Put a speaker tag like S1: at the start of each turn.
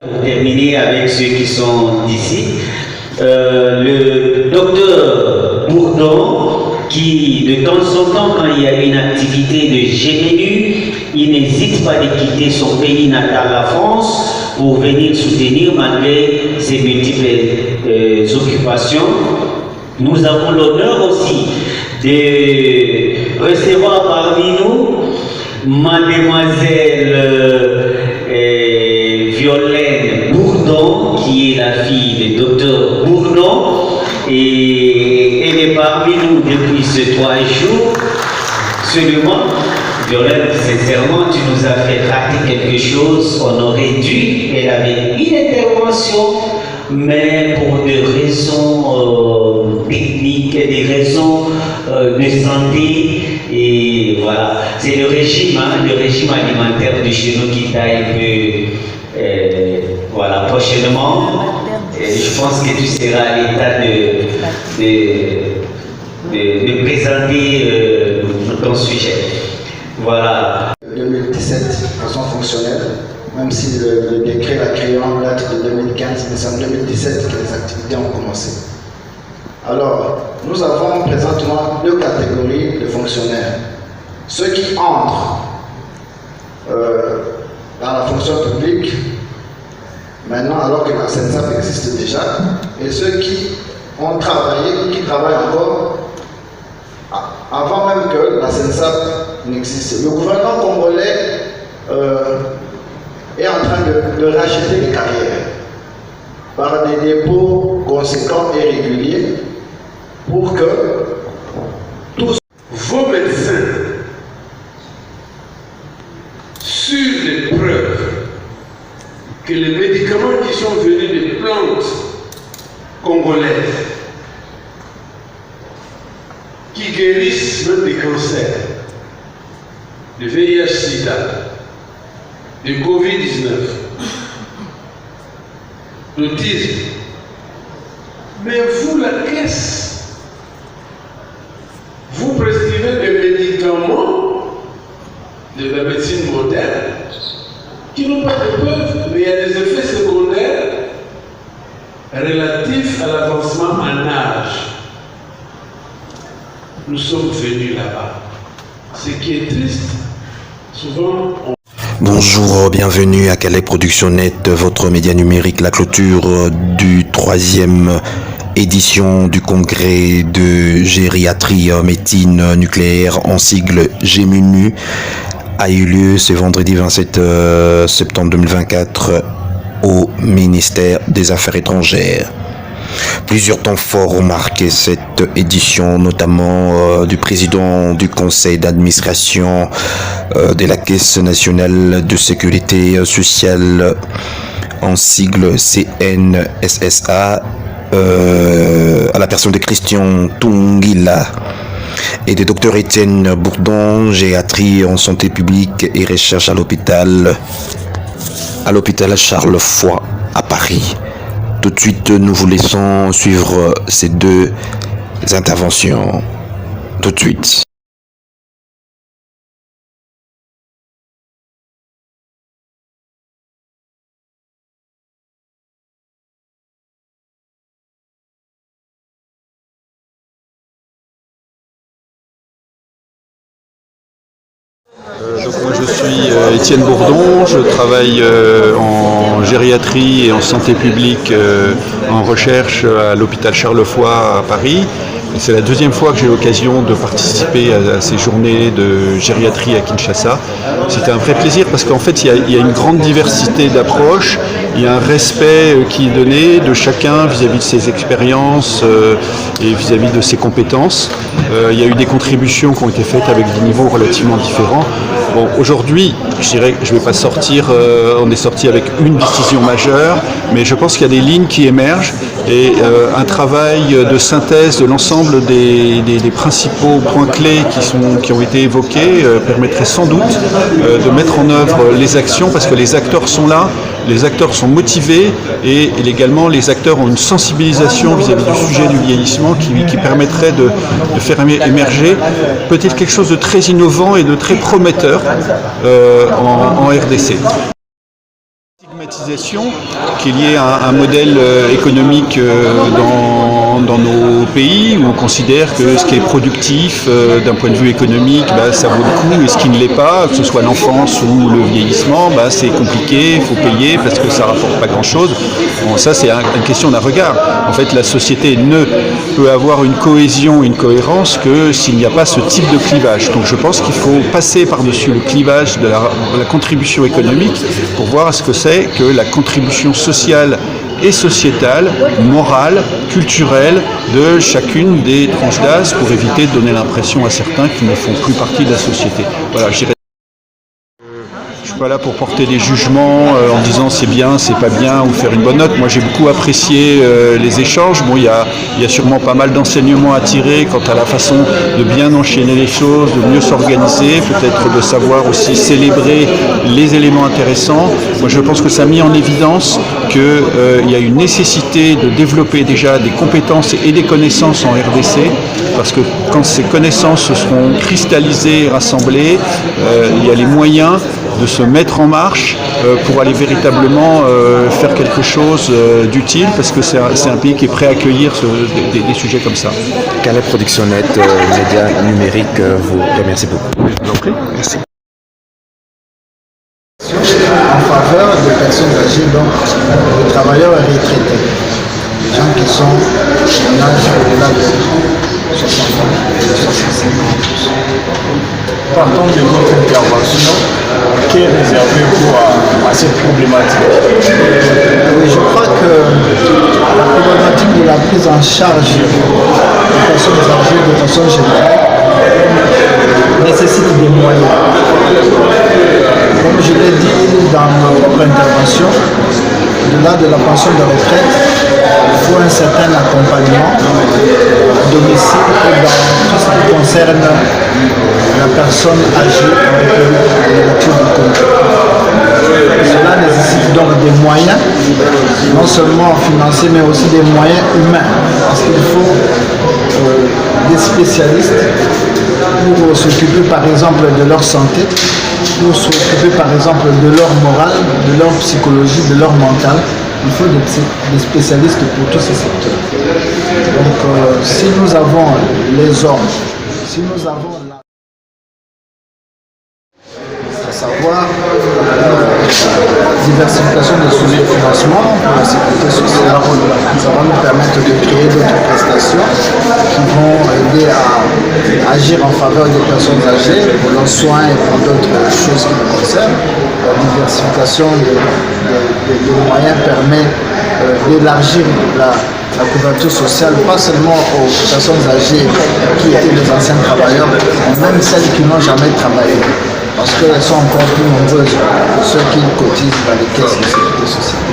S1: Pour terminer avec ceux qui sont ici, le docteur Bourdon, qui de temps en temps, quand il y a une activité de GMU, il n'hésite pas de quitter son pays natal, la France, pour venir soutenir malgré ses multiples occupations. Nous avons l'honneur aussi de recevoir parmi nous Mademoiselle Violaine Bourdon, qui est la fille du docteur Bourdon, et elle est parmi nous depuis ces 3 jours seulement. Violaine, sincèrement, tu nous as fait rater quelque chose. On aurait dû, elle avait une intervention, mais pour des raisons techniques, des raisons de santé, et voilà. C'est le régime alimentaire de chez nous qui taille un peu, voilà, prochainement. Et je pense que tu seras à l'état de présenter ton sujet. Voilà.
S2: 2017 de façon fonctionnelle, même si le décret la créant date de 2015, mais c'est en 2017 que les activités ont commencé. Alors, nous avons présentement 2 catégories de fonctionnaires. Ceux qui entrent dans la fonction publique, maintenant alors que la SENSAP existe déjà, et ceux qui ont travaillé, qui travaillent encore avant même que la SENSAP n'existe. Le gouvernement congolais est en train de racheter les carrières par des dépôts conséquents et réguliers pour que tous
S3: vos médecins, sur les preuves que les médicaments qui sont venus des plantes congolaises, qui guérissent même des cancers, de VIH-Sida, de Covid-19, l'autisme. Mais vous, la caisse, vous prescrivez des médicaments de la médecine moderne qui n'ont pas de preuves, mais il y a des effets secondaires relatifs à l'avancement en âge. Nous sommes venus là-bas. Ce qui est triste, souvent on...
S4: Bonjour, bienvenue à Calais Production Net, votre média numérique, la clôture du 3e édition du congrès de gériatrie médecine nucléaire en sigle GMUNU a eu lieu ce vendredi 27 septembre 2024 au ministère des Affaires étrangères. Plusieurs temps forts ont marqué cette édition, notamment du président du conseil d'administration de la Caisse nationale de sécurité sociale en sigle CNSSA, à la personne de Christian Tungila et de Dr Étienne Bourdon, gériatrie en santé publique et recherche à l'hôpital Charles Foix à Paris. Tout de suite, nous vous laissons suivre ces 2 interventions. Tout de suite.
S5: Donc moi je suis Étienne Bourdon, je travaille en gériatrie et en santé publique en recherche à l'hôpital Charles Foix à Paris. C'est la 2e fois que j'ai l'occasion de participer à ces journées de gériatrie à Kinshasa. C'était un vrai plaisir parce qu'en fait il y a une grande diversité d'approches, il y a un respect qui est donné de chacun vis-à-vis de ses expériences et vis-à-vis de ses compétences. Il y a eu des contributions qui ont été faites avec des niveaux relativement différents. Bon, aujourd'hui, je dirais que je ne vais pas sortir, on est sorti avec une décision majeure, mais je pense qu'il y a des lignes qui émergent et un travail de synthèse de l'ensemble des principaux points clés qui ont été évoqués permettrait sans doute de mettre en œuvre les actions parce que les acteurs sont là, les acteurs sont motivés et également les acteurs ont une sensibilisation vis-à-vis du sujet du vieillissement qui permettrait de faire émerger peut-être quelque chose de très innovant et de très prometteur en RDC. concrétisation, qu'il y ait un modèle économique dans nos pays où on considère que ce qui est productif d'un point de vue économique, ça vaut le coup, et ce qui ne l'est pas, que ce soit l'enfance ou le vieillissement, c'est compliqué, il faut payer parce que ça ne rapporte pas grand-chose. Bon, ça c'est une question d'un regard. En fait, la société ne peut avoir une cohésion, une cohérence que s'il n'y a pas ce type de clivage. Donc je pense qu'il faut passer par-dessus le clivage de la contribution économique pour voir ce que c'est que la contribution sociale et sociétale, morale, culturelle de chacune des tranches d'âge pour éviter de donner l'impression à certains qu'ils ne font plus partie de la société. Voilà, je dirais. Je ne suis pas là pour porter des jugements en disant c'est bien, c'est pas bien ou faire une bonne note. Moi j'ai beaucoup apprécié les échanges. Bon, il y a sûrement pas mal d'enseignements à tirer quant à la façon de bien enchaîner les choses, de mieux s'organiser, peut-être de savoir aussi célébrer les éléments intéressants. Moi je pense que ça a mis en évidence qu'il y a une nécessité de développer déjà des compétences et des connaissances en RDC, parce que quand ces connaissances se seront cristallisées et rassemblées, il y a les moyens de se mettre en marche pour aller véritablement faire quelque chose d'utile, parce que c'est un pays qui est prêt à accueillir des sujets comme ça.
S4: Calais Production Net, média numérique, vous remercie beaucoup.
S5: Je vous en prie.
S4: Merci.
S2: En faveur des personnes âgées, donc des travailleurs retraités, des gens qui sont en âge au-delà de 60 ans et de 65 ans.
S6: Partons de votre intervention qui est réservée à cette problématique.
S2: Oui, je crois que la problématique de la prise en charge des personnes âgées de façon générale nécessite des moyens. Comme je l'ai dit dans ma propre intervention, au-delà de la pension de retraite, il faut un certain accompagnement à domicile et dans tout ce qui concerne la personne âgée avec le retour du Congo. Cela nécessite donc des moyens, non seulement financiers, mais aussi des moyens humains, parce qu'il faut des spécialistes pour s'occuper par exemple de leur santé, pour s'occuper par exemple de leur morale, de leur psychologie, de leur mental. Il faut des spécialistes pour tous ces secteurs. Donc si nous avons les hommes, si nous avons à savoir la diversification des sources de financement pour la sécurité sociale, ça va nous permettre de créer d'autres prestations qui vont aider à agir en faveur des personnes âgées pour leurs soins et pour d'autres choses qui nous concernent. La diversification des moyens permet d'élargir la couverture sociale, pas seulement aux personnes âgées qui étaient des anciens travailleurs, mais même celles qui n'ont jamais travaillé, parce qu'elles sont encore plus nombreuses que ceux qui cotisent dans les caisses de sécurité sociale.